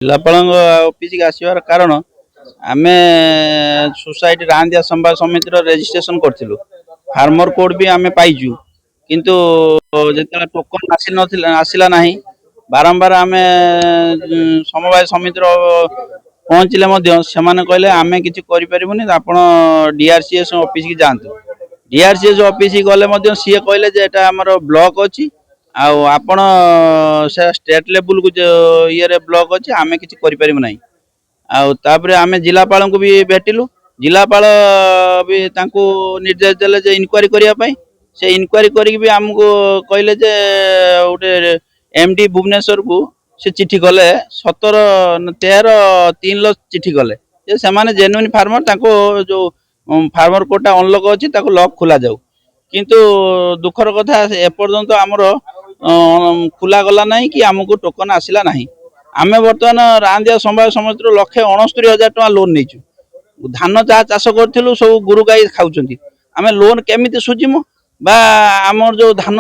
जिलापाल ऑफिस के आसवर कारण आम सोसाइटी रांदिया संवाद समिति रेजिस्ट्रेशन करूँ फार्मर कोड भी आम पाइचु किंतु जो टोकन आसला ना बारंबार आम समवाय समिति पहुँचले से कहले आम कि आप डीआरसीएस ऑफिस की जातु डीआरसीएस ऑफिस गले सी कहले आमर ब्लॉक अच्छी आपण से स्टेट लेवल को ये ब्लॉक अच्छे आम कि आम जिलापाल को भी भेटिलु जिलापाल भी निर्देश देले इनक्वारी करने से इनक्वारी करमको कहले गोटे एमडी भुवनेश्वर को से चिठी गले 17/13/3 चिठी गले से जेन्युइन फार्मर जो फार्मर कोटा अनलॉक अच्छी लॉक खोल जाऊ किंतु दुखर कथा एपर्यंत आमर खोला गला ना कि आमको टोकन आसला ना आम बर्तमान रांदिया संवाद समिति 169,000 टका लोन नहीं धान जहाँ चाष करूँ सब गुरु गाई खाऊँ आम लोन केमी सुझीमु बा आमर जो धान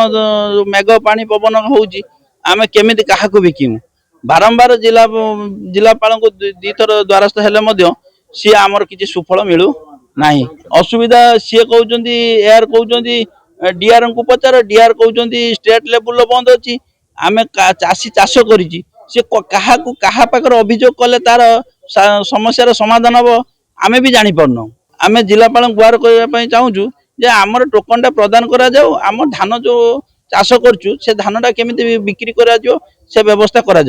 मेघ पानी पवन होची आम केमी क्या बिकमु बारंबार जिलापाल को दुईथर द्वारस्थ हेले सी आमर किसी सुफल मिलू ना असुविधा सी कहते एआर कहते डीआर को पचार डीआर कहते स्टेट लेवल बंद अच्छी आम चाषी चाष कर क्या अभियोग कले तार समस्या समाधान हम आम भी जापारन आम जिलापाल गुहार करने चाहूँ जे आमर टोकन प्रदान करा आम धान जो चाष करूँ से धानटा केमी बिक्री करा से व्यवस्था करा